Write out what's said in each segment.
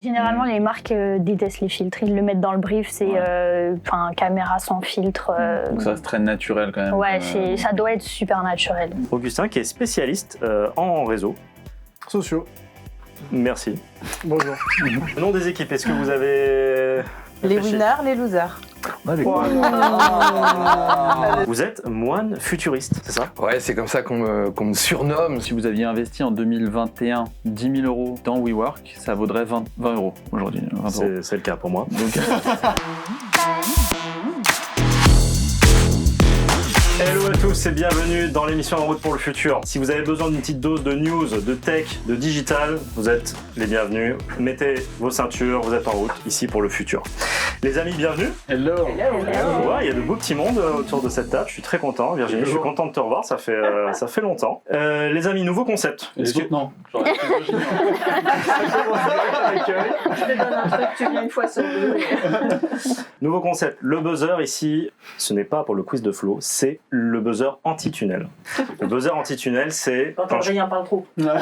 Généralement, les marques détestent les filtres. Ils le mettent dans le brief, c'est caméra sans filtre. Donc ça reste très naturel quand même. Ouais, ça doit être super naturel. Augustin qui est spécialiste en réseaux sociaux. Merci. Bonjour. Le nom des équipes, est-ce que vous avez... Les winners, les losers. Vous êtes moine futuriste, c'est ça? Ouais, c'est comme ça qu'on me surnomme. Si vous aviez investi en 2021 10 000 euros dans WeWork, ça vaudrait 20 euros aujourd'hui. C'est le cas pour moi. Donc... Hello à tous et bienvenue dans l'émission En route pour le futur. Si vous avez besoin d'une petite dose de news, de tech, de digital, vous êtes les bienvenus. Mettez vos ceintures, vous êtes en route ici pour le futur. Les amis, bienvenue. Hello. Ouais, il y a de beaux petits mondes autour de cette table. Je suis très content, Virginie. Je suis content de te revoir. Ça fait longtemps. Les amis, nouveau concept. Les autres, non. Je te donne un truc, tu viens une fois sur deux. Nouveau concept. Le buzzer ici, ce n'est pas pour le quiz de Flo, c'est le buzzer anti-tunnel. Le buzzer anti-tunnel, c'est... Quand Adrien parle trop. Exactement,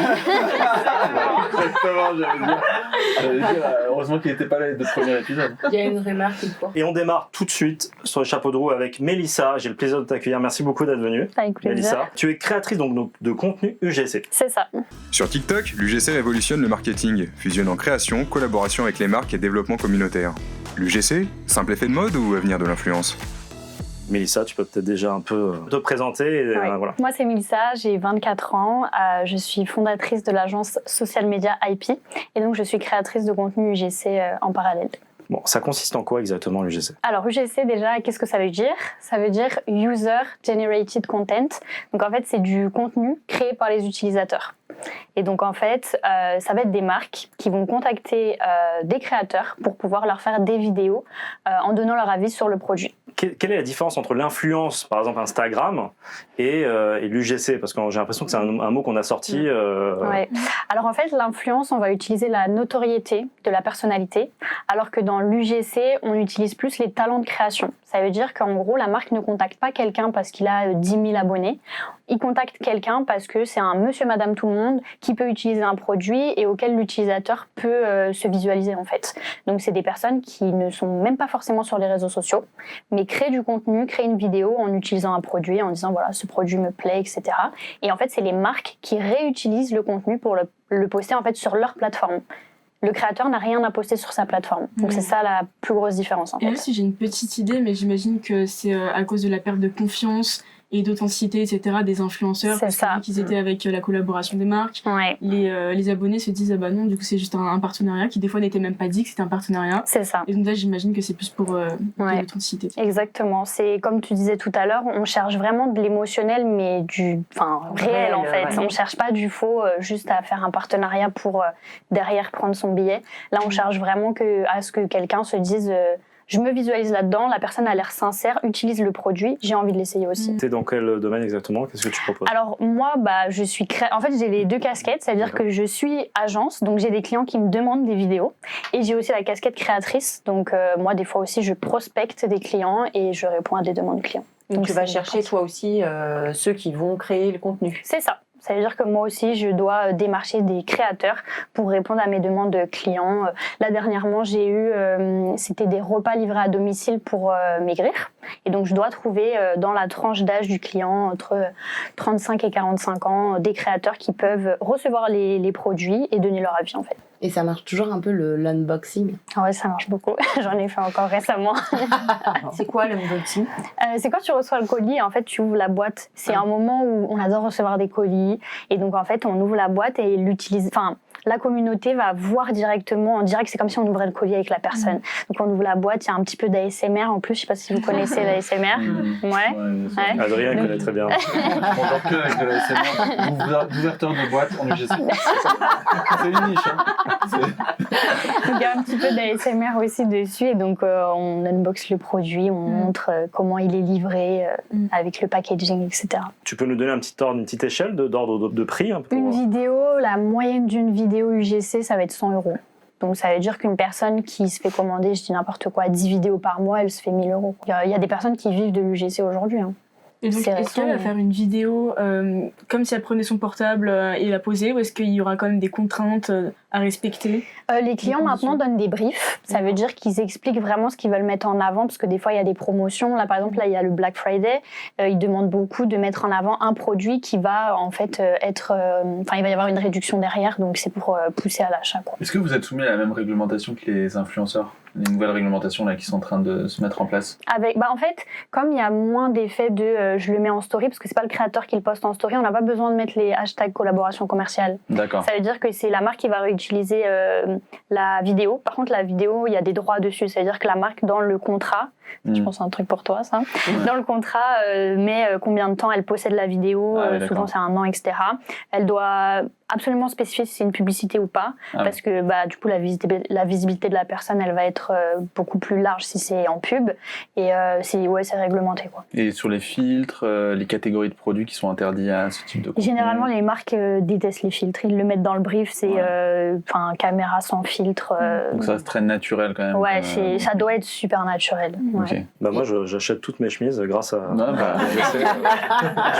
j'allais dire, heureusement qu'il n'était pas là les deux premiers épisodes. Il y a une remarque une fois. Et on démarre tout de suite sur le chapeau de roue avec Mélissa. J'ai le plaisir de t'accueillir. Merci beaucoup d'être venue. Avec plaisir. Mélissa, tu es créatrice donc de contenu UGC. C'est ça. Sur TikTok, l'UGC révolutionne le marketing, fusionnant création, collaboration avec les marques et développement communautaire. L'UGC, simple effet de mode ou avenir de l'influence? Mélissa, tu peux peut-être déjà un peu te présenter. Et, voilà. Moi, c'est Mélissa, j'ai 24 ans. Je suis fondatrice de l'agence Social Media IP. Et donc, je suis créatrice de contenu UGC en parallèle. Bon, ça consiste en quoi exactement l'UGC? Alors, UGC, déjà, qu'est-ce que ça veut dire? Ça veut dire User Generated Content. Donc, en fait, c'est du contenu créé par les utilisateurs. Et donc, en fait, ça va être des marques qui vont contacter des créateurs pour pouvoir leur faire des vidéos en donnant leur avis sur le produit. Quelle est la différence entre l'influence, par exemple Instagram, et l'UGC? Parce que j'ai l'impression que c'est un mot qu'on a sorti. Ouais. Alors en fait, l'influence, on va utiliser la notoriété de la personnalité, alors que dans l'UGC, on utilise plus les talents de création. Ça veut dire qu'en gros, la marque ne contacte pas quelqu'un parce qu'il a 10 000 abonnés. Il contacte quelqu'un parce que c'est un monsieur, madame, tout le monde qui peut utiliser un produit et auquel l'utilisateur peut se visualiser en fait. Donc c'est des personnes qui ne sont même pas forcément sur les réseaux sociaux, mais créent du contenu, créent une vidéo en utilisant un produit, en disant voilà, ce produit me plaît, etc. Et en fait, c'est les marques qui réutilisent le contenu pour le poster en fait sur leur plateforme. Le créateur n'a rien à poster sur sa plateforme. Donc c'est ça la plus grosse différence en fait. Et aussi j'ai une petite idée, mais j'imagine que c'est à cause de la perte de confiance et d'authenticité, etc. des influenceurs. C'est ça. Qu'ils étaient avec la collaboration des marques. Ouais. Les abonnés se disent ah bah non, du coup c'est juste un partenariat qui des fois n'était même pas dit que c'était un partenariat. C'est ça. Et donc là j'imagine que c'est plus pour l'authenticité. Exactement. C'est comme tu disais tout à l'heure, on cherche vraiment de l'émotionnel, mais réel en fait. Ouais. On cherche pas du faux, juste à faire un partenariat pour derrière prendre son billet. Là on cherche vraiment à ce que quelqu'un se dise je me visualise là-dedans, la personne a l'air sincère, utilise le produit, j'ai envie de l'essayer aussi. T'es dans quel domaine exactement? Qu'est-ce que tu proposes? Alors moi, je suis en fait j'ai les deux casquettes, c'est-à-dire que je suis agence, donc j'ai des clients qui me demandent des vidéos, et j'ai aussi la casquette créatrice, donc moi des fois aussi je prospecte des clients et je réponds à des demandes clients. Donc tu vas chercher toi aussi ceux qui vont créer le contenu. C'est ça. Ça veut dire que moi aussi, je dois démarcher des créateurs pour répondre à mes demandes de clients. Là, dernièrement, j'ai eu, c'était des repas livrés à domicile pour maigrir. Et donc, je dois trouver dans la tranche d'âge du client, entre 35 et 45 ans, des créateurs qui peuvent recevoir les produits et donner leur avis, en fait. Et ça marche toujours un peu l'unboxing? Ouais, ça marche beaucoup. J'en ai fait encore récemment. C'est quoi l'unboxing? C'est quand tu reçois le colis et en fait tu ouvres la boîte. C'est un moment où on adore recevoir des colis et donc en fait on ouvre la boîte et la communauté va voir directement en direct. C'est comme si on ouvrait le colis avec la personne. Donc on ouvre la boîte, il y a un petit peu d'ASMR en plus. Je sais pas si vous connaissez l'ASMR. Ouais. Adrien connaît très bien. On dort que avec de l'ASMR, d'ouverture de boîte en UGC. C'est une niche. Donc il y a un petit peu d'ASMR aussi dessus et donc on unbox le produit, on montre comment il est livré avec le packaging, etc. Tu peux nous donner une petite échelle d'ordre de prix un peu Une vidéo, la moyenne d'une vidéo UGC, ça va être 100 €. Donc ça veut dire qu'une personne qui se fait commander, je dis n'importe quoi, 10 vidéos par mois, elle se fait 1 000 €. Il y a des personnes qui vivent de l'UGC aujourd'hui. Hein. Et donc, C'est est-ce récent, qu'elle va mais- faire une vidéo comme si elle prenait son portable et la posait, ou est-ce qu'il y aura quand même des contraintes à respecter? Les clients Des maintenant conditions. donnent des briefs. Ça veut dire qu'ils expliquent vraiment ce qu'ils veulent mettre en avant, parce que des fois il y a des promotions. Là, par exemple, il y a le Black Friday. Ils demandent beaucoup de mettre en avant un produit qui va en fait être. Enfin, il va y avoir une réduction derrière, donc c'est pour pousser à l'achat, quoi. Est-ce que vous êtes soumis à la même réglementation que les influenceurs? Les nouvelles réglementations là qui sont en train de se mettre en place? En fait, comme il y a moins d'effet de je le mets en story, parce que c'est pas le créateur qui le poste en story, on n'a pas besoin de mettre les hashtags collaboration commerciale. D'accord. Ça veut dire que c'est la marque qui va réutiliser la vidéo. Par contre, la vidéo, il y a des droits dessus. Ça veut dire que la marque, dans le contrat, je pense que c'est un truc pour toi, ça, dans le contrat, met combien de temps elle possède la vidéo. Ah ouais, souvent, d'accord. c'est 1 an, etc. Elle doit absolument spécifier si c'est une publicité ou pas, Ah parce que du coup, la visibilité de la personne, elle va être beaucoup plus large si c'est en pub. Et c'est réglementé, quoi. Et sur les filtres, les catégories de produits qui sont interdits à ce type de contenu? Généralement, les marques détestent les filtres. Ils le mettent dans le brief. C'est caméra sans filtre. Donc ça reste très naturel quand même. Ouais, ça doit être super naturel. Ok. Ouais. Bah moi, j'achète toutes mes chemises grâce à... Non, je sais.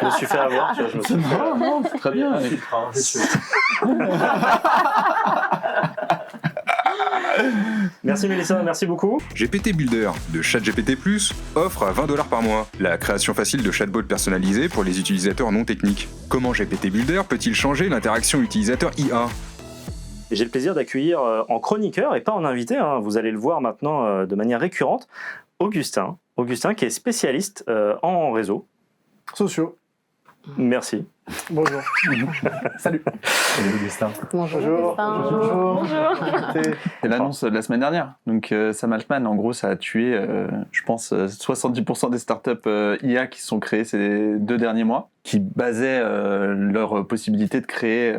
Je me suis fait avoir, tu vois, je me suis fait... Non, c'est très bien. Merci Mélissa, merci beaucoup. GPT Builder de ChatGPT+, offre à $20 par mois la création facile de chatbots personnalisés pour les utilisateurs non techniques. Comment GPT Builder peut-il changer l'interaction utilisateur IA? Et j'ai le plaisir d'accueillir en chroniqueur et pas en invité, hein, vous allez le voir maintenant de manière récurrente, Augustin. Augustin qui est spécialiste en réseau. Sociaux. Merci. Bonjour. Salut. Salut Augustin. Bonjour. Bonjour. C'est l'annonce de la semaine dernière. Donc Sam Altman, en gros, ça a tué, je pense, 70% des startups IA qui se sont créées ces 2 derniers mois, qui basaient leur possibilité de créer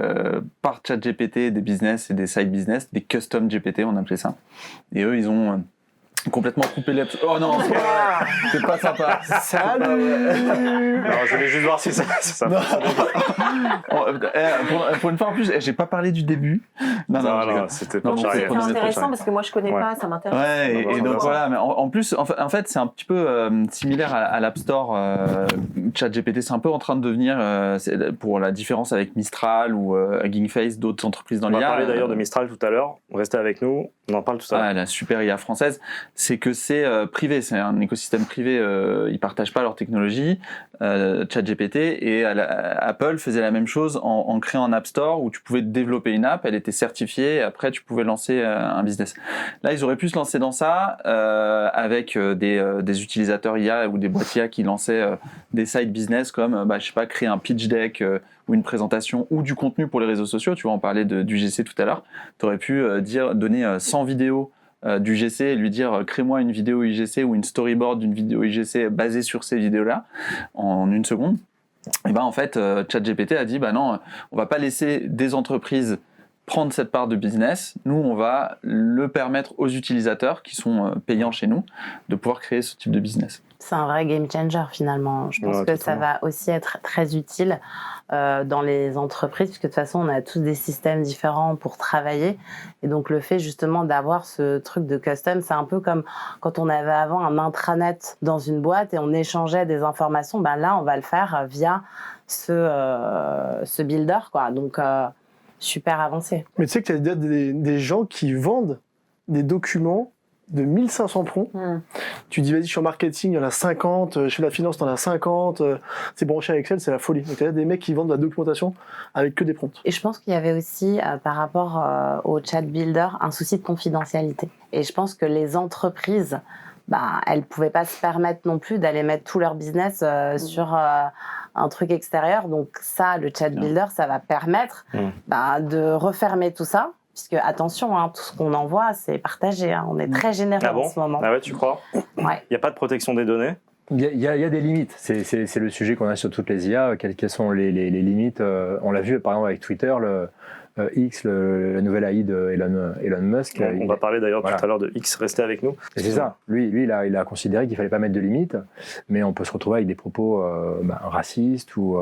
par ChatGPT des business et des side business, des custom GPT, on appelait ça. Et eux, ils ont complètement coupé les... Oh non, c'est pas sympa. Salut. Alors, je voulais juste voir si ça Non. Pour une fois en plus, j'ai pas parlé du début. Non, je rigole. c'était Non, pas c'est charrière. C'est pour donner intéressant trop parce que moi je connais Ouais. pas, ça m'intéresse. Ouais, Non, et bah, donc ça voilà, mais en plus, en fait, c'est un petit peu similaire à l'App Store. ChatGPT, c'est un peu en train de devenir, pour la différence avec Mistral ou Hugging Face, d'autres entreprises dans On va l'IA. parler d'ailleurs de Mistral tout à l'heure. Restez avec nous, on en parle tout à l'heure. Ouais, la super IA française, c'est que c'est privé, c'est un écosystème privé, ils partagent pas leur technologie, ChatGPT, et Apple faisait la même chose en créant un App Store où tu pouvais développer une app, elle était certifiée, et après tu pouvais lancer un business. Là, ils auraient pu se lancer dans ça avec des utilisateurs IA ou des boîtes IA qui lançaient des side business comme, je sais pas, créer un pitch deck ou une présentation ou du contenu pour les réseaux sociaux. Tu vois, on parlait du GC tout à l'heure. Tu aurais pu donner 100 vidéos du GC et lui dire crée-moi une vidéo IGC ou une storyboard d'une vidéo IGC basée sur ces vidéos-là en 1 seconde. Et en fait, ChatGPT a dit non, on va pas laisser des entreprises prendre cette part de business. Nous, on va le permettre aux utilisateurs qui sont payants chez nous de pouvoir créer ce type de business. C'est un vrai game changer finalement. Je pense Ouais, que ça totalement. va aussi être très utile dans les entreprises, puisque de toute façon, on a tous des systèmes différents pour travailler. Et donc, le fait justement d'avoir ce truc de custom, c'est un peu comme quand on avait avant un intranet dans une boîte et on échangeait des informations. Là, on va le faire via ce builder, quoi. Donc, super avancé. Mais tu sais qu'il y a des gens qui vendent des documents de 1500 prompts. Tu dis, vas-y, je suis en marketing, il y en a 50, je fais de la finance, t'en as 50, c'est branché à Excel, c'est la folie. Donc il y a des mecs qui vendent de la documentation avec que des prompts. Et je pense qu'il y avait aussi, par rapport au chat builder, un souci de confidentialité. Et je pense que les entreprises, elles pouvaient pas se permettre non plus d'aller mettre tout leur business sur un truc extérieur. Donc ça, le chat builder, ça va permettre de refermer tout ça. Puisque, attention, tout ce qu'on envoie, c'est partagé. On est très généreux Ah bon? en ce moment. Ah ouais, tu crois? Ouais. Il n'y a pas de protection des données? Il y a des limites. C'est le sujet qu'on a sur toutes les IA. Quelles sont les limites? On l'a vu par exemple avec Twitter, X, la nouvelle AI de Elon Musk. On va parler d'ailleurs Voilà. tout à l'heure de X. Restez avec nous. Et c'est ça. Lui il a considéré qu'il fallait pas mettre de limites, mais on peut se retrouver avec des propos racistes ou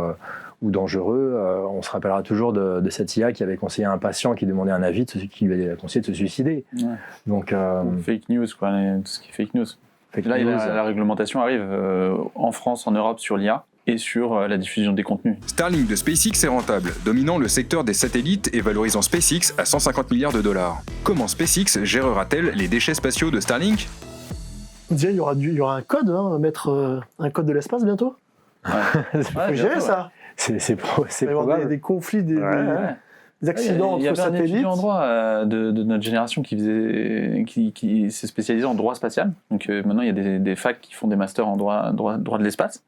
dangereux. On se rappellera toujours de cette IA qui avait conseillé à un patient qui demandait un avis, qui lui avait conseillé de se suicider. Ouais. Donc, Fake news, quoi, tout ce qui est fake news. fake Là, news. la réglementation arrive en France, en Europe sur l'IA. et sur la diffusion des contenus. Starlink de SpaceX est rentable, dominant le secteur des satellites et valorisant SpaceX à 150 milliards de dollars. Comment SpaceX gérera-t-elle les déchets spatiaux de Starlink ? On dirait qu'il y aura un code, mettre un code de l'espace bientôt. Ouais. Faut gérer ça. C'est Il va y avoir probable. des conflits, des Il accidents y entre avait un satellites. étudiant en droit de notre génération qui s'est spécialisé en droit spatial. Donc maintenant, il y a des facs qui font des masters en droit de l'espace.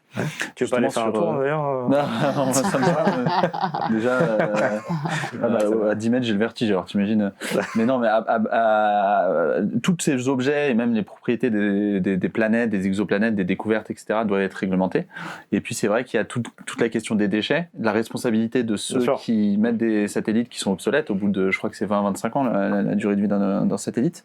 Tu veux pas aller faire un tour d'ailleurs Non, ça me va. Déjà, à 10 mètres, j'ai le vertige, alors t'imagines. Mais non, mais tous ces objets et même les propriétés des planètes, des exoplanètes, des découvertes, etc., doivent être réglementés. Et puis c'est vrai qu'il y a toute la question des déchets, la responsabilité de ceux qui mettent des satellites qui sont obsolètes au bout de, je crois que c'est 20-25 ans la durée de vie d'un satellite,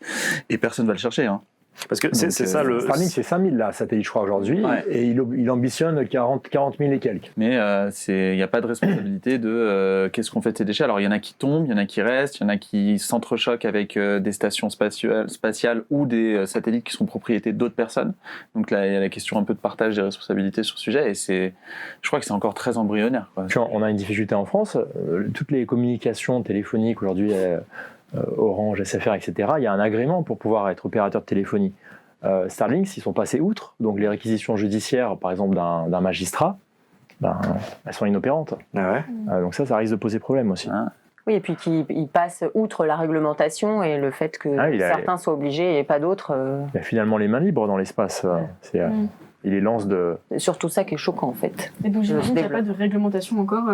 et personne va le chercher. Hein. Parce que c'est ça le. Starlink, c'est 5000 là, satellites, je crois, aujourd'hui, et il ambitionne 40 000 et quelques. Mais il n'y a pas de responsabilité de qu'est-ce qu'on fait de ces déchets. Alors il y en a qui tombent, il y en a qui restent, il y en a qui s'entrechoquent avec des stations spatiales ou des satellites qui sont propriétés d'autres personnes. Donc là, il y a la question un peu de partage des responsabilités sur ce sujet, et je crois que c'est encore très embryonnaire, quoi. Puis on a une difficulté en France, toutes les communications téléphoniques aujourd'hui, Orange, SFR, etc., il y a un agrément pour pouvoir être opérateur de téléphonie. Starlink, ils sont passés outre, donc les réquisitions judiciaires, par exemple, d'un magistrat, elles sont inopérantes. Ah ouais. Donc ça risque de poser problème aussi. Oui, et puis qu'il passe outre la réglementation et le fait que certains soient obligés et pas d'autres. Il a finalement les mains libres dans l'espace. Il les lance de... C'est surtout ça qui est choquant, en fait. Et donc j'imagine qu'il n'y a pas de réglementation encore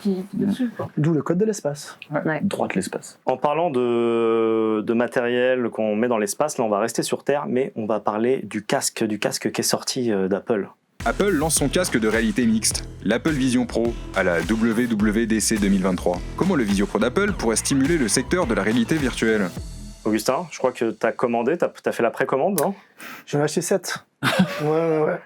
qui dessus, quoi. D'où le code de l'espace. Droit de l'espace. En parlant de matériel qu'on met dans l'espace, là on va rester sur Terre, mais on va parler du casque qui est sorti d'Apple. Apple lance son casque de réalité mixte, l'Apple Vision Pro, à la WWDC 2023. Comment le Visio Pro d'Apple pourrait stimuler le secteur de la réalité virtuelle ? Augustin, je crois que tu as commandé, tu as fait la précommande, non ? J'en ai acheté 7. Ouais.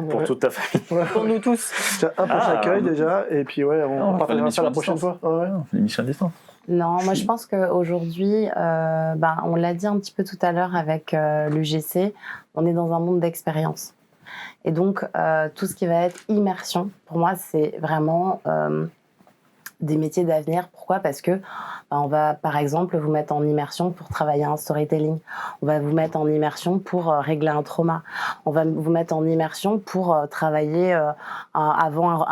Pour toute ta famille. Pour nous tous. J'ai un pour chaque œil déjà, et puis on partira ça la prochaine fois. On fait l'émission à distance. Non, moi je pense qu'aujourd'hui, on l'a dit un petit peu tout à l'heure avec l'UGC, on est dans un monde d'expérience. Et donc, tout ce qui va être immersion, pour moi, c'est vraiment des métiers d'avenir. Pourquoi ? Parce que on va, par exemple, vous mettre en immersion pour travailler un storytelling. On va vous mettre en immersion pour régler un trauma. On va vous mettre en immersion pour travailler avant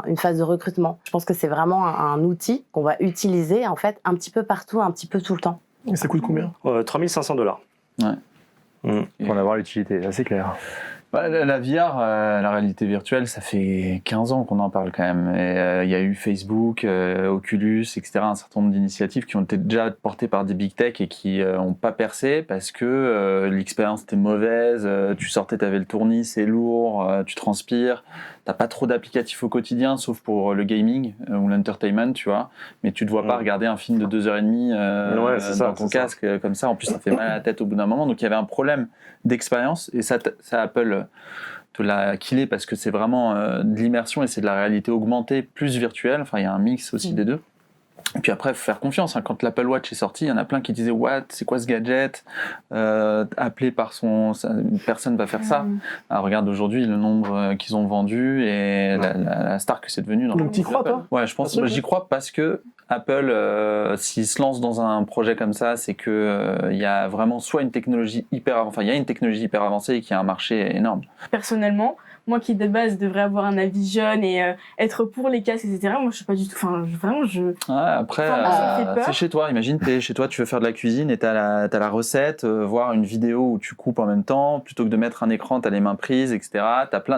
une phase de recrutement. Je pense que c'est vraiment un outil qu'on va utiliser, en fait, un petit peu partout, un petit peu tout le temps. Et ça coûte combien ? $3 500. Ouais. Pour en avoir l'utilité, ça c'est clair. La VR, la réalité virtuelle, ça fait 15 ans qu'on en parle quand même. Il y a eu Facebook, Oculus, etc., un certain nombre d'initiatives qui ont été déjà portées par des big tech et qui n'ont pas percé parce que l'expérience était mauvaise, tu sortais, t'avais le tournis, c'est lourd, tu transpires, t'as pas trop d'applicatifs au quotidien, sauf pour le gaming ou l'entertainment, tu vois, mais tu te vois pas regarder un film de 2h30 dans ton casque comme ça, en plus ça fait mal à la tête au bout d'un moment, donc il y avait un problème d'expérience, et ça Apple te l'a killé parce que c'est vraiment de l'immersion et c'est de la réalité augmentée plus virtuelle, enfin il y a un mix aussi des deux. Et puis après, il faut faire confiance. Quand l'Apple Watch est sorti, il y en a plein qui disaient « What ? C'est quoi ce gadget ? Appelé par une personne va faire ça. » Alors regarde aujourd'hui le nombre qu'ils ont vendu et la star que c'est devenu. Donc t'y crois pas ? Ouais, j'y crois parce que Apple, s'il se lance dans un projet comme ça, c'est que il y a vraiment soit une technologie hyper avancée, il y a une technologie hyper avancée et qu'il y a un marché énorme. Personnellement, moi qui de base devrais avoir un avis jeune et être pour les casques, etc., moi je suis pas du tout. Enfin, vraiment, après, c'est chez toi. Imagine, t'es chez toi, tu veux faire de la cuisine et t'as la recette, voir une vidéo où tu coupes en même temps, plutôt que de mettre un écran, t'as les mains prises, etc.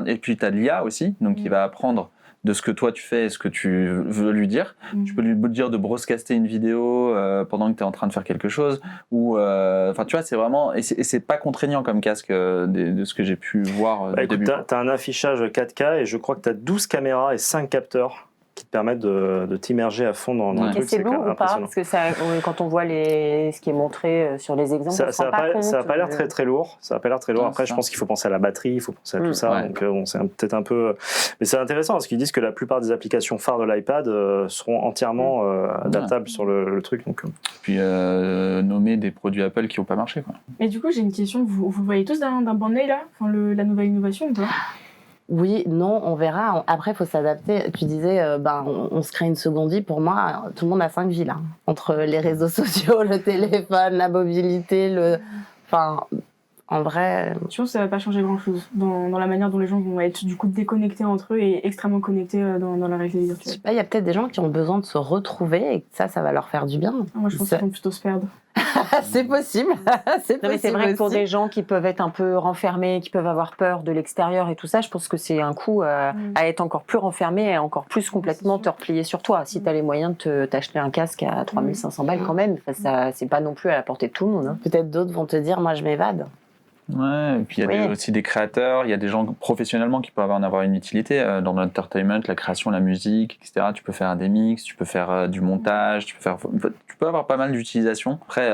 Et puis t'as de l'IA aussi, donc il va apprendre de ce que toi tu fais et ce que tu veux lui dire. Tu peux lui dire de broadcaster une vidéo pendant que tu es en train de faire quelque chose, ou tu vois, c'est vraiment, et c'est pas contraignant comme casque de ce que j'ai pu voir au début. T'as un affichage 4K et je crois que t'as 12 caméras et 5 capteurs qui te permettent de t'immerger à fond dans le truc. Et c'est lourd ou pas ? Parce que quand on voit ce qui est montré sur les exemples, ça n'a pas l'air très très lourd. Ça n'a pas l'air très lourd. Après, je pense qu'il faut penser à la batterie, il faut penser à tout ça. Donc c'est peut-être un peu. Mais c'est intéressant parce qu'ils disent que la plupart des applications phares de l'iPad seront entièrement adaptables sur le truc. Donc. Puis nommer des produits Apple qui n'ont pas marché, quoi. Mais du coup, j'ai une question. Vous le voyez tous d'un bon œil là, la nouvelle innovation ou pas ? Oui, non, on verra. Après, il faut s'adapter. Tu disais, on se crée une seconde vie. Pour moi, tout le monde a 5 vies, là. Entre les réseaux sociaux, le téléphone, la mobilité, Enfin, en vrai... Je pense que ça va pas changer grand-chose dans la manière dont les gens vont être du coup déconnectés entre eux et extrêmement connectés dans la réalité virtuelle. Je sais pas, il y a peut-être des gens qui ont besoin de se retrouver et que ça va leur faire du bien. Moi, je pense qu'ils vont plutôt se perdre. C'est possible. C'est vrai que pour des gens qui peuvent être un peu renfermés, qui peuvent avoir peur de l'extérieur et tout ça, je pense que c'est un coup à être encore plus renfermé et encore plus complètement te replier sur toi. Si tu as les moyens de t'acheter un casque à 3500 balles quand même, ça, c'est pas non plus à la portée de tout le monde. Hein. Peut-être d'autres vont te dire, moi je m'évade. Ouais, et puis il y a aussi des créateurs, il y a des gens professionnellement qui peuvent en avoir une utilité dans l'entertainment, la création, la musique, etc. Tu peux faire des mix, tu peux faire du montage, tu peux avoir pas mal d'utilisations. Après,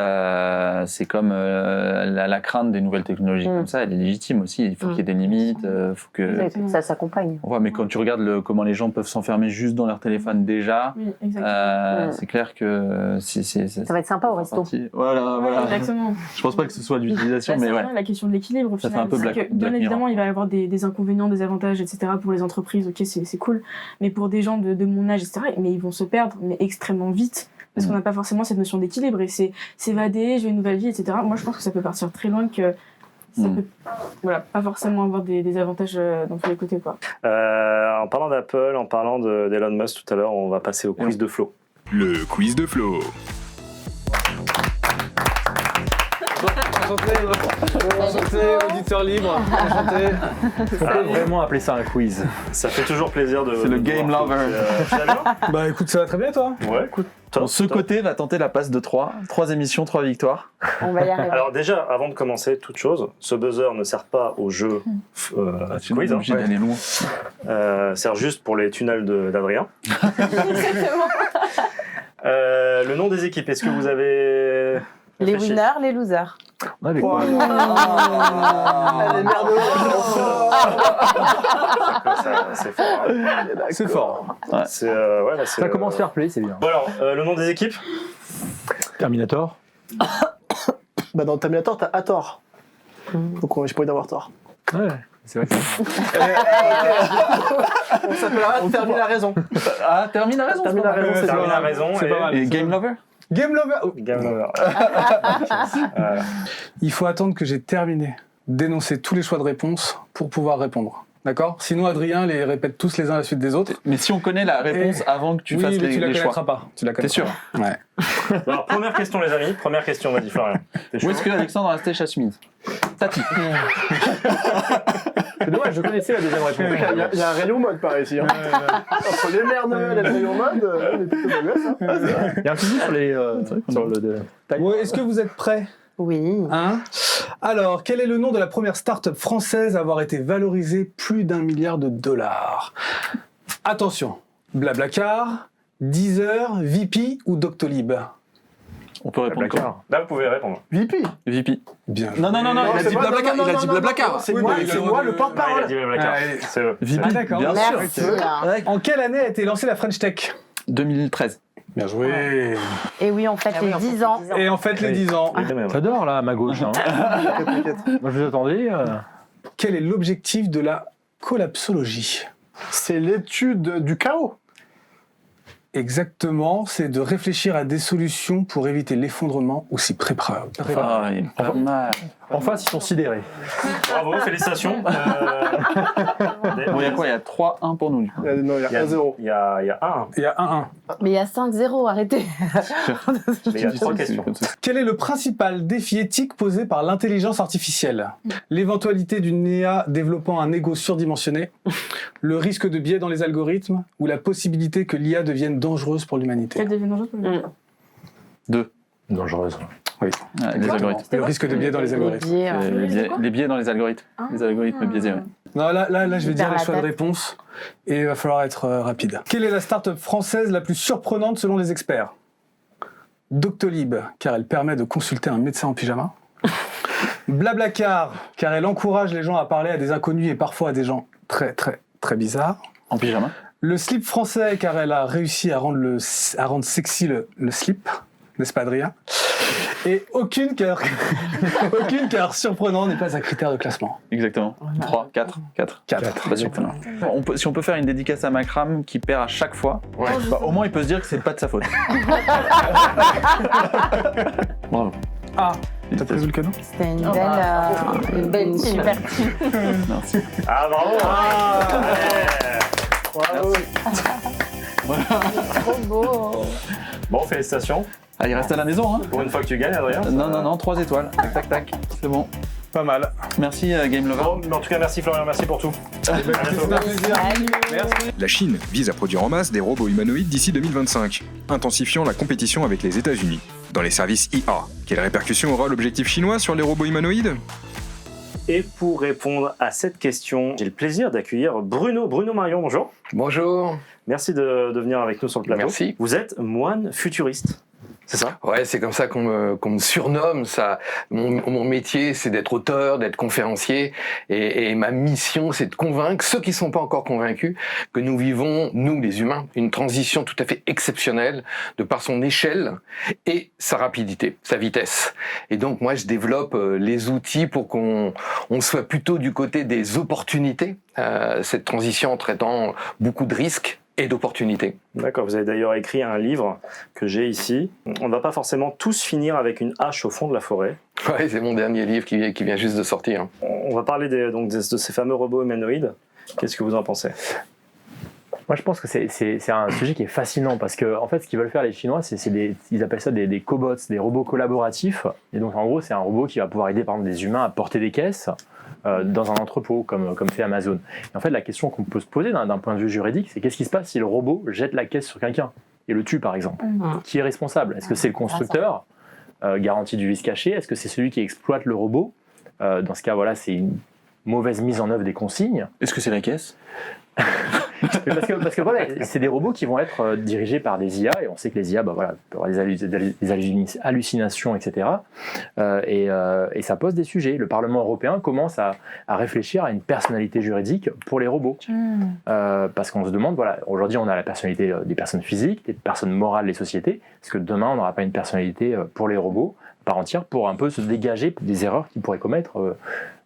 c'est comme la crainte des nouvelles technologies comme ça, elle est légitime aussi. Il faut qu'il y ait des limites, faut que ça s'accompagne. Ouais, mais quand tu regardes comment les gens peuvent s'enfermer juste dans leur téléphone déjà, c'est clair que ça va être sympa au resto. Voilà. Exactement. Je pense pas que ce soit l'utilisation, mais ouais. La question de l'équilibre au final. Un peu Bien évidemment, il va y avoir des inconvénients, des avantages, etc. pour les entreprises. Ok, c'est cool. Mais pour des gens de mon âge, etc., mais ils vont se perdre, mais extrêmement vite. Parce qu'on n'a pas forcément cette notion d'équilibre. Et c'est s'évader, j'ai une nouvelle vie, etc. Moi, je pense que ça peut partir très loin, que ça peut pas forcément avoir des avantages dans tous les côtés, quoi. En parlant d'Apple, en parlant d'Elon Musk tout à l'heure, on va passer au quiz de Flo. Le quiz de Flo. Enchanté, auditeur libre. Enchanté. Faut pas vraiment appeler ça un quiz. Ça fait toujours plaisir de. C'est le game lover. Tu vas bien ? Bah écoute, ça va très bien toi. Ouais, écoute. Ce côté va tenter la passe de 3 émissions, 3 victoires. On va y arriver. Alors déjà, avant de commencer toute chose, ce buzzer ne sert pas au jeu quiz. Obligé d'aller loin. Sert juste pour les tunnels d'Adrien. Le nom des équipes, est-ce que vous avez... Les winners, les losers. Ouais, mais Oh, quoi Elle est merde. C'est fort. Hein. C'est fort. Ouais. Ça commence fair play, c'est bien. Bon alors, le nom des équipes ? Terminator. Bah dans Terminator, t'as Hathor. Donc j'ai pas envie d'avoir tort. Ouais, c'est vrai que On s'appellera Termine la raison. Ah, termine la raison. Termine la raison, c'est Termine pas la mal. raison. C'est pas mal. Et Game Lover. Game Lover. Game over. Il faut attendre que j'ai terminé d'énoncer tous les choix de réponse pour pouvoir répondre. D'accord ? Sinon, Adrien les répète tous les uns à la suite des autres. Mais si on connaît la réponse avant que tu fasses mais tu la les connaîtras choix. pas. Tu la T'es sûr ? Ouais. Alors, première question, les amis. Première question, vas-y, Florian. Où est-ce que Alexandre a acheté sa chemise ? Tati. c'est dommage, je connaissais la deuxième réponse. Il y a un rayon mode par ici. Hein. Entre les mères Noël et le rayon mode, on est plutôt mal gosse. Hein. Il y a un petit sur les. Sur le. Ouais, est-ce que vous êtes prêts ? Oui. Hein ? Alors, quel est le nom de la première start-up française à avoir été valorisée plus d'1 milliard de dollars ? Attention, Blablacar, Deezer, VP ou Doctolib ? On peut répondre comment ? Là, vous pouvez répondre. VP. VP. Bien. Non, il a dit Blablacar. Il a dit Blablacar. C'est Oui, moi, mais il a c'est le moi droit le de- porte-parole. Il a dit Blablacar. Allez. C'est eux. VP. Ah, d'accord. Bien sûr. Merci. Ouais. En quelle année a été lancée la French Tech ? 2013. Bien joué. Et oui, on fête les 10 ans. Et en fait, les 10 ans. T'adores là à ma gauche. Hein. Moi je vous attendais. Quel est l'objectif de la collapsologie ? C'est l'étude du chaos. Exactement, c'est de réfléchir à des solutions pour éviter l'effondrement ou s'y préparer. Ah, il est pas mal. En face, ils sont sidérés. Bravo, félicitations. Bon, il y a quoi ? Il y a 3-1 pour nous. Du coup. Non, il y a 1-0. Il y a un. Il y a 1-1. Mais il y a 5-0, arrêtez. Mais il y a 3 questions. Quel est le principal défi éthique posé par l'intelligence artificielle ? L'éventualité d'une IA développant un ego surdimensionné, le risque de biais dans les algorithmes ou la possibilité que l'IA devienne dangereuse pour l'humanité ? Elle devient dangereuse pour les gens. 2. Dangereuse. Les algorithmes. Le risque de biais dans les algorithmes. Les biais, Les biais dans les algorithmes. Les algorithmes biaisés, ouais. Non, là, je vais dire Vers les la choix de tête. réponse et il va falloir être rapide. Quelle est la start-up française la plus surprenante selon les experts ? Doctolib, car elle permet de consulter un médecin en pyjama. Blablacar, car elle encourage les gens à parler à des inconnus et parfois à des gens très, très, très bizarres. En pyjama. Le slip français, car elle a réussi à rendre sexy le slip, n'est-ce pas Adrien ? Et aucune cœur surprenant n'est pas un critère de classement. Exactement. 3, 4. 4. Pas sûr que non. Si on peut faire une dédicace à Makram qui perd à chaque fois, bah, au moins il peut se dire que c'est pas de sa faute. Bravo. Ah, t'as posé le cadeau? C'était une belle super team. Merci. Ah, bravo. Bravo. Trop beau. Bon, félicitations. Ah, il reste à la maison, hein? Pour une fois que tu gagnes, Adrien. Non, 3 étoiles. Tac. C'est bon. Pas mal. Merci, Game Lover. Bon, mais en tout cas, merci Florian, merci pour tout. À bientôt. Merci. La Chine vise à produire en masse des robots humanoïdes d'ici 2025, intensifiant la compétition avec les États-Unis. Dans les services IA, quelle répercussion aura l'objectif chinois sur les robots humanoïdes ? Et pour répondre à cette question, j'ai le plaisir d'accueillir Bruno Marion, bonjour. Bonjour. Merci de venir avec nous sur le plateau. Merci. Vous êtes moine futuriste, c'est ça? Ouais, c'est comme ça qu'on me surnomme. Ça, mon métier, c'est d'être auteur, d'être conférencier, et ma mission, c'est de convaincre ceux qui ne sont pas encore convaincus que nous vivons, nous les humains, une transition tout à fait exceptionnelle de par son échelle et sa rapidité, sa vitesse. Et donc moi, je développe les outils pour qu'on soit plutôt du côté des opportunités, cette transition en traitant beaucoup de risques et d'opportunités. D'accord, vous avez d'ailleurs écrit un livre que j'ai ici. On ne va pas forcément tous finir avec une hache au fond de la forêt. Ouais, c'est mon dernier livre qui vient juste de sortir. On va parler de ces fameux robots humanoïdes. Qu'est-ce que vous en pensez? Moi, je pense que c'est un sujet qui est fascinant parce que, en fait, ce qu'ils veulent faire les Chinois, ils appellent ça des cobots, des robots collaboratifs. Et donc, en gros, c'est un robot qui va pouvoir aider, par exemple, des humains à porter des caisses dans un entrepôt, comme fait Amazon. Et en fait, la question qu'on peut se poser d'un point de vue juridique, c'est qu'est-ce qui se passe si le robot jette la caisse sur quelqu'un et le tue, par exemple? Qui est responsable? Est-ce que c'est le constructeur, garantie du vice caché? Est-ce que c'est celui qui exploite le robot? Dans ce cas, voilà, c'est une mauvaise mise en œuvre des consignes. Est-ce que c'est la caisse? parce que voilà, c'est des robots qui vont être dirigés par des IA, et on sait que les IA, voilà, peuvent avoir des hallucinations, etc. Et ça pose des sujets. Le Parlement européen commence à réfléchir à une personnalité juridique pour les robots. Parce qu'on se demande, voilà, aujourd'hui on a la personnalité des personnes physiques, des personnes morales des sociétés, est-ce que demain on n'aura pas une personnalité pour les robots par entière pour un peu se dégager des erreurs qu'ils pourraient commettre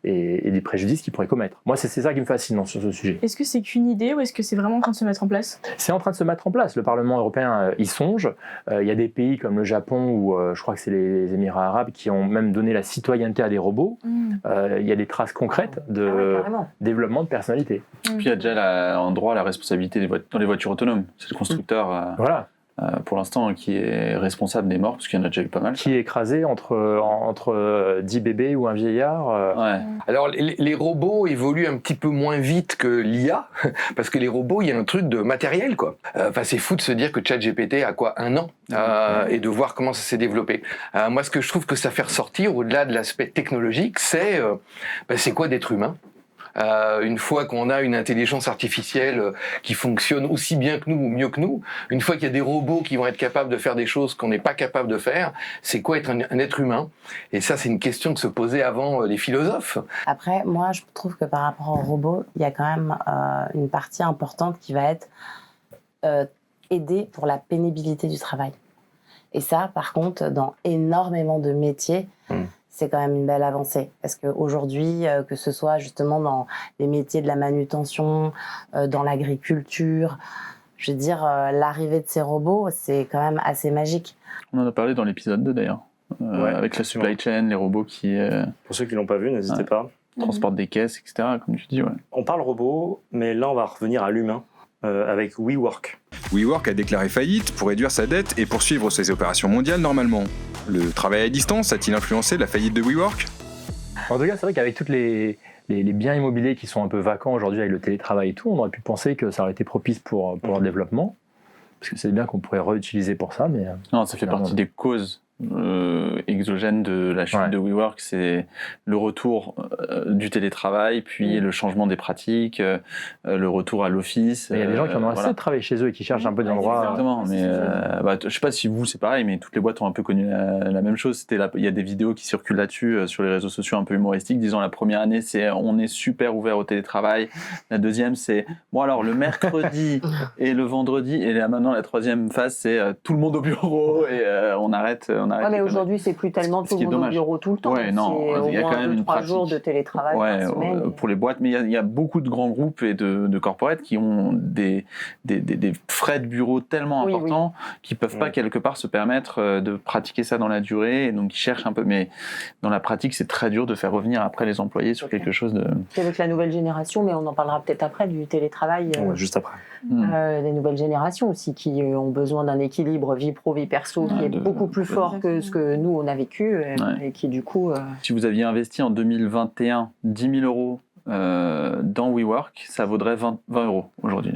et des préjudices qu'ils pourraient commettre. Moi, c'est ça qui me fascine sur ce sujet. Est-ce que c'est qu'une idée ou est-ce que c'est vraiment en train de se mettre en place? C'est en train de se mettre en place. Le Parlement européen y songe. Il y a des pays comme le Japon ou je crois que c'est les Émirats arabes qui ont même donné la citoyenneté à des robots. Il y a des traces concrètes de développement de personnalité. Puis il y a déjà en droit la responsabilité dans les voitures autonomes. C'est le constructeur. Voilà. Pour l'instant, qui est responsable des morts, parce qu'il y en a déjà eu pas mal. Qui est écrasé entre 10 bébés ou un vieillard. Ouais. Alors, les robots évoluent un petit peu moins vite que l'IA, parce que les robots, il y a un truc de matériel, quoi. Enfin, c'est fou de se dire que ChatGPT a quoi, 1 an, et de voir comment ça s'est développé. Moi, ce que je trouve que ça fait ressortir, au-delà de l'aspect technologique, c'est quoi d'être humain? Une fois qu'on a une intelligence artificielle qui fonctionne aussi bien que nous ou mieux que nous, une fois qu'il y a des robots qui vont être capables de faire des choses qu'on n'est pas capable de faire, c'est quoi être un être humain? Et ça, c'est une question que se posaient avant les philosophes. Après, moi, je trouve que par rapport aux robots, il y a quand même une partie importante qui va être aider pour la pénibilité du travail. Et ça, par contre, dans énormément de métiers, c'est quand même une belle avancée. Parce qu'aujourd'hui, que ce soit justement dans les métiers de la manutention, dans l'agriculture, je veux dire, l'arrivée de ces robots, c'est quand même assez magique. On en a parlé dans l'épisode 2 d'ailleurs, avec la supply chain, les robots qui... Pour ceux qui ne l'ont pas vu, n'hésitez pas. Transportent des caisses, etc., comme tu dis. Ouais. On parle robot, mais là on va revenir à l'humain. Avec WeWork. WeWork a déclaré faillite pour réduire sa dette et poursuivre ses opérations mondiales normalement. Le travail à distance a-t-il influencé la faillite de WeWork ? En tout cas, c'est vrai qu'avec tous les biens immobiliers qui sont un peu vacants aujourd'hui avec le télétravail et tout, on aurait pu penser que ça aurait été propice pour leur développement. Parce que c'est bien qu'on pourrait réutiliser pour ça, mais... Non, ça fait partie des causes exogènes de la chute de WeWork, c'est le retour du télétravail, puis le changement des pratiques, le retour à l'office. Il y a des gens qui en ont assez de travailler chez eux et qui cherchent un peu des endroits... Exactement, mais je sais pas si vous c'est pareil, mais toutes les boîtes ont un peu connu la même chose. Il y a des vidéos qui circulent là-dessus sur les réseaux sociaux un peu humoristiques, disant la première année c'est on est super ouvert au télétravail, la deuxième c'est bon alors le mercredi et le vendredi, et là maintenant la troisième phase c'est tout le monde au bureau et on arrête on arrête. Ouais, mais aujourd'hui, c'est plus tellement Ce tout qui le est monde au dommage. bureau tout le temps. Ouais, non, c'est au il y a moins quand même 2-3 une pratique. jours de télétravail Ouais, par semaine. pour les boîtes, mais il y a beaucoup de grands groupes et de corporates qui ont des frais de bureau tellement Oui, importants qu'ils peuvent pas quelque part se permettre de pratiquer ça dans la durée, et donc ils cherchent un peu. Mais dans la pratique, c'est très dur de faire revenir après les employés sur quelque chose de. Puis avec la nouvelle génération, mais on en parlera peut-être après, du télétravail. Juste après. Les nouvelles générations aussi qui ont besoin d'un équilibre vie pro, vie perso qui est beaucoup plus fort que ce que nous on a vécu et qui du coup. Si vous aviez investi en 2021 10 000 euros dans WeWork, ça vaudrait 20 euros aujourd'hui.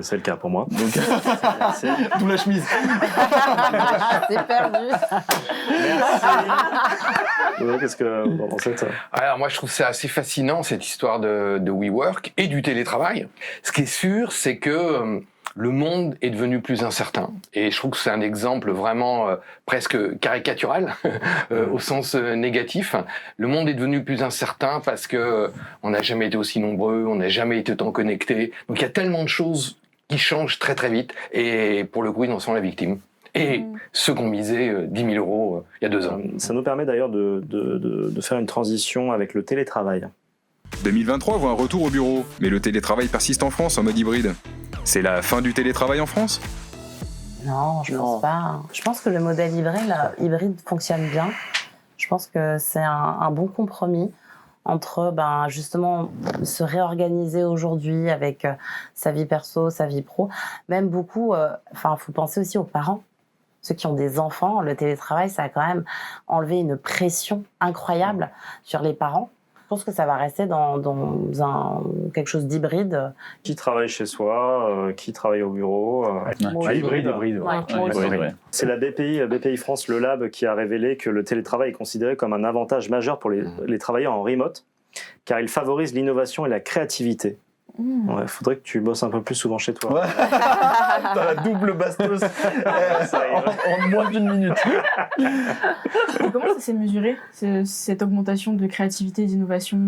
C'est le cas pour moi. Donc, d'où la chemise. C'est perdu. Qu'est-ce que vous en pensez de ça? Alors moi je trouve ça assez fascinant cette histoire de WeWork et du télétravail. Ce qui est sûr, c'est que le monde est devenu plus incertain. Et je trouve que c'est un exemple vraiment presque caricatural, au sens négatif. Le monde est devenu plus incertain parce que on n'a jamais été aussi nombreux, on n'a jamais été tant connectés. Donc il y a tellement de choses qui changent très très vite. Et pour le coup, ils en sont la victime. Et ceux qui ont misé 10 000 euros il y a 2 ans. Ça nous permet d'ailleurs de faire une transition avec le télétravail. 2023 voit un retour au bureau, mais le télétravail persiste en France en mode hybride. C'est la fin du télétravail en France ? Non, je pense pas. Je pense que le modèle hybride fonctionne bien. Je pense que c'est un bon compromis entre justement se réorganiser aujourd'hui avec sa vie perso, sa vie pro. Même beaucoup, faut penser aussi aux parents. Ceux qui ont des enfants, le télétravail, ça a quand même enlevé une pression incroyable sur les parents. Je pense que ça va rester dans quelque chose d'hybride. Qui travaille chez soi, qui travaille au bureau. Hybride. C'est la BPI France, le lab, qui a révélé que le télétravail est considéré comme un avantage majeur pour les travailleurs en remote, car il favorise l'innovation et la créativité. Ouais, faudrait que tu bosses un peu plus souvent chez toi. Ouais. Dans la double bastos en moins d'1 minute. Et comment ça s'est mesuré, cette augmentation de créativité et d'innovation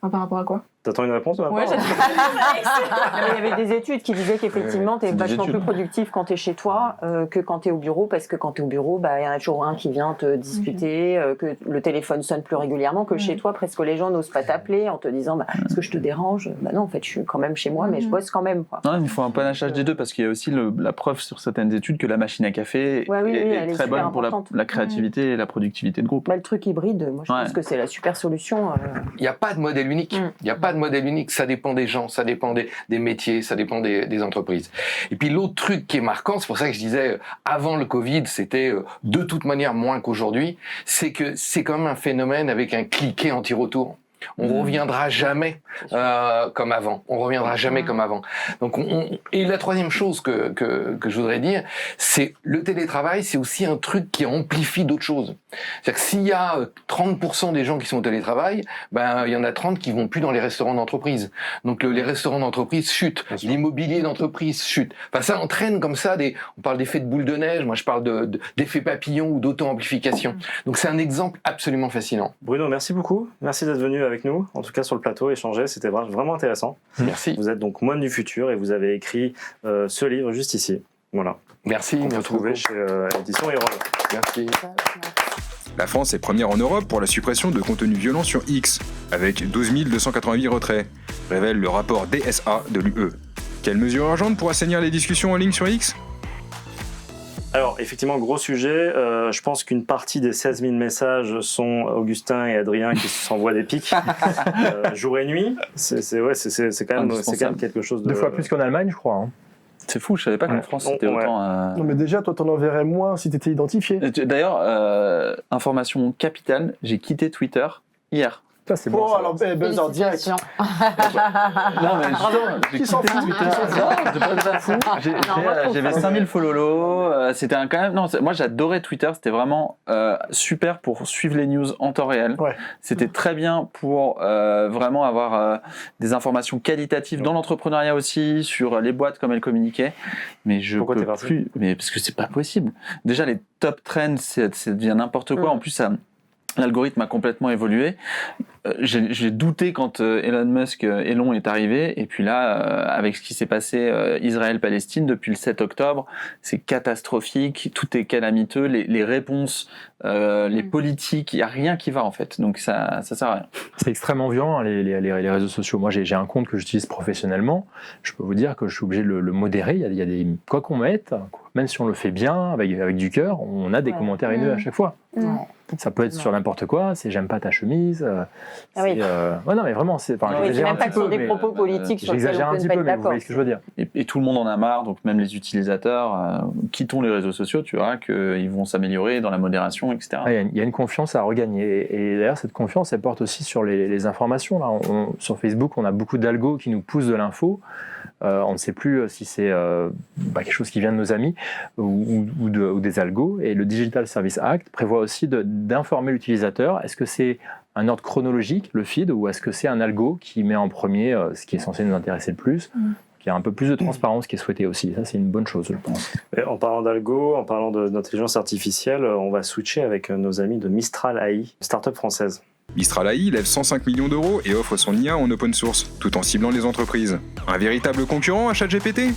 par rapport à quoi? T'attends une réponse? Ouais, il y avait des études qui disaient qu'effectivement, t'es vachement plus productif quand t'es chez toi que quand t'es au bureau, parce que quand t'es au bureau, il y en a toujours un qui vient te discuter, que le téléphone sonne plus régulièrement que chez toi. Presque les gens n'osent pas t'appeler en te disant est-ce que je te dérange? Non, en fait, je suis quand même chez moi, mais je bosse quand même. Quoi. Non, il faut un panachage des deux, parce qu'il y a aussi la preuve sur certaines études que la machine à café est très bonne pour la créativité et la productivité de groupe. Le truc hybride, moi je pense que c'est la super solution. Il n'y a pas de modèle unique. Il n'y a pas de modèle unique. Ça dépend des gens, ça dépend des métiers, ça dépend des entreprises. Et puis l'autre truc qui est marquant, c'est pour ça que je disais avant le Covid, c'était de toute manière moins qu'aujourd'hui, c'est que c'est quand même un phénomène avec un cliquet anti-retour. On reviendra jamais comme avant. On reviendra jamais comme avant. Donc, et la troisième chose que je voudrais dire, c'est le télétravail, c'est aussi un truc qui amplifie d'autres choses. C'est-à-dire que s'il y a 30% des gens qui sont au télétravail, il y en a 30 qui vont plus dans les restaurants d'entreprise. Donc les restaurants d'entreprise chutent, l'immobilier d'entreprise chute. Enfin, ça entraîne comme ça on parle d'effet de boule de neige. Moi, je parle d'effet papillon ou d'auto-amplification. Donc c'est un exemple absolument fascinant. Bruno, merci beaucoup. Merci d'être venu avec nous, en tout cas sur le plateau, échanger, c'était vraiment intéressant. Merci. Vous êtes donc moine du futur et vous avez écrit ce livre juste ici. Voilà. Merci. On peut trouver chez Édition Erol. Merci. La France est première en Europe pour la suppression de contenus violents sur X, avec 12 288 retraits, révèle le rapport DSA de l'UE. Quelle mesure urgente pour assainir les discussions en ligne sur X ? Alors, effectivement, gros sujet. Je pense qu'une partie des 16 000 messages sont Augustin et Adrien qui s'envoient des pics jour et nuit. C'est quand même quelque chose de... 2 fois plus qu'en Allemagne, je crois. Hein. C'est fou, je savais pas qu'en France c'était autant... Non mais déjà, toi t'en enverrais moins si t'étais identifié. D'ailleurs, information capitale, j'ai quitté Twitter hier. Ça, c'est bon. Alors, buzz en direct. Non, mais justement, j'ai quitté Twitter. J'avais 5000 follow. C'était quand même. Non, moi j'adorais Twitter. C'était vraiment super pour suivre les news en temps réel. Ouais. C'était très bien pour vraiment avoir des informations qualitatives dans l'entrepreneuriat aussi, sur les boîtes comme elles communiquaient. Mais je peux plus. Mais parce que c'est pas possible. Déjà les top trends, ça devient n'importe quoi. En plus, l'algorithme a complètement évolué. j'ai douté quand Elon Musk, Elon est arrivé, et puis là, avec ce qui s'est passé Israël-Palestine depuis le 7 octobre, c'est catastrophique, tout est calamiteux, les réponses, les politiques, il n'y a rien qui va en fait, donc ça sert à rien. C'est extrêmement violent, hein, les réseaux sociaux. Moi, j'ai un compte que j'utilise professionnellement, je peux vous dire que je suis obligé de le modérer, il y a des... Quoi qu'on mette, même si on le fait bien, avec du cœur, on a des commentaires haineux à chaque fois. Ça peut être sur n'importe quoi, c'est j'aime pas ta chemise. Ouais, non, mais vraiment, c'est. Enfin, c'est même pas sur des propos politiques sur lesquels on peut ne pas être mais vous d'accord. voyez ce que je veux dire. Et tout le monde en a marre, donc même les utilisateurs, quittons les réseaux sociaux, tu verras qu'ils vont s'améliorer dans la modération, etc. Il y a une confiance à regagner. Et d'ailleurs, cette confiance, elle porte aussi sur les informations. Là, sur Facebook, on a beaucoup d'algos qui nous poussent de l'info. On ne sait plus si c'est quelque chose qui vient de nos amis ou des algos. Et le Digital Service Act prévoit aussi d'informer l'utilisateur. Est-ce que c'est un ordre chronologique, le feed, ou est-ce que c'est un algo qui met en premier ce qui est censé nous intéresser le plus Il y a un peu plus de transparence qui est souhaitée aussi. Ça, c'est une bonne chose, je pense. Et en parlant d'algo, en parlant d'intelligence artificielle, on va switcher avec nos amis de Mistral AI, start-up française. Mistral AI lève 105 millions d'euros et offre son IA en open source, tout en ciblant les entreprises. Un véritable concurrent à ChatGPT ?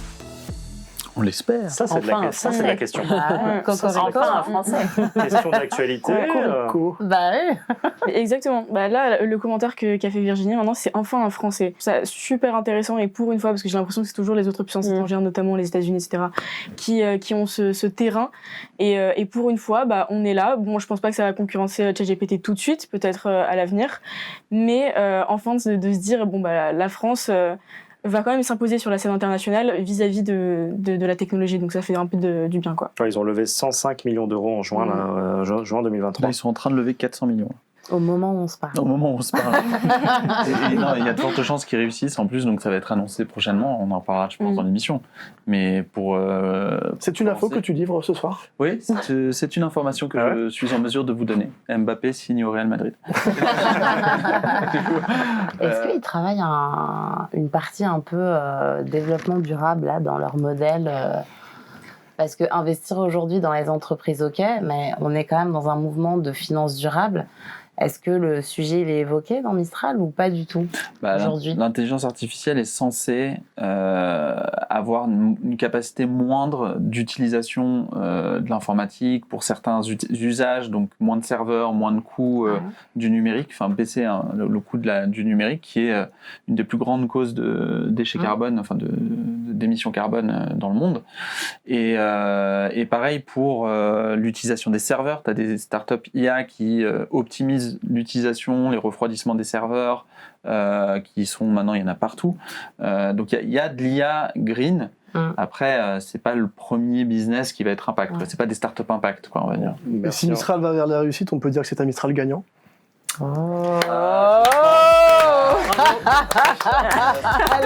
On l'espère. Ça, c'est de la question. Enfin, un français. Question d'actualité. Bah oui. Exactement. Bah là, le commentaire qu'a fait Virginie, maintenant, c'est enfin un français. C'est super intéressant, et pour une fois, parce que j'ai l'impression que c'est toujours les autres puissances étrangères, notamment les États-Unis, etc., qui ont ce terrain. Et pour une fois, bah, on est là. Bon, je pense pas que ça va concurrencer ChatGPT tout de suite, peut-être à l'avenir, mais enfin de se dire, bon, bah, la France va quand même s'imposer sur la scène internationale vis-à-vis de la technologie. Donc ça fait un peu du bien, quoi. Ils ont levé 105 millions d'euros en juin 2023. Là, ils sont en train de lever 400 millions. Au moment où on se parle. Au moment où on se parle. et non, il y a de fortes chances qu'ils réussissent en plus, donc ça va être annoncé prochainement. On en parlera, je pense, dans l'émission. Mais pour. C'est une info que tu livres ce soir ? Oui, c'est une information que je suis en mesure de vous donner. Mbappé signe au Real Madrid. Est-ce qu'ils travaillent une partie un peu développement durable là, dans leur modèle Parce que investir aujourd'hui dans les entreprises, ok, mais on est quand même dans un mouvement de finances durables. Est-ce que le sujet il est évoqué dans Mistral ou pas du tout aujourd'hui ? L'intelligence artificielle est censée avoir une capacité moindre d'utilisation de l'informatique pour certains usages, donc moins de serveurs, moins de coûts du numérique, enfin baisser le coût du numérique qui est une des plus grandes causes de déchets carbone, enfin d'émissions carbone dans le monde. Et pareil pour l'utilisation des serveurs, tu as des startups IA qui optimisent l'utilisation, les refroidissements des serveurs, qui sont maintenant, il y en a partout. Donc il y a de l'IA green. Après, c'est pas le premier business qui va être impact. C'est pas des startups impact, quoi, on va dire. Et si Mistral va vers la réussite, on peut dire que c'est un Mistral gagnant. Elle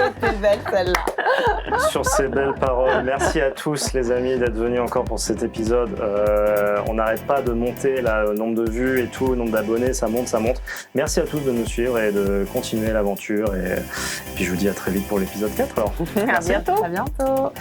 était belle celle-là. Sur ces belles paroles, merci à tous les amis d'être venus encore pour cet épisode. On n'arrête pas de monter le nombre de vues et tout, le nombre d'abonnés, ça monte. Merci à tous de nous suivre et de continuer l'aventure. Et puis je vous dis à très vite pour l'épisode 4. Alors. À bientôt. À bientôt.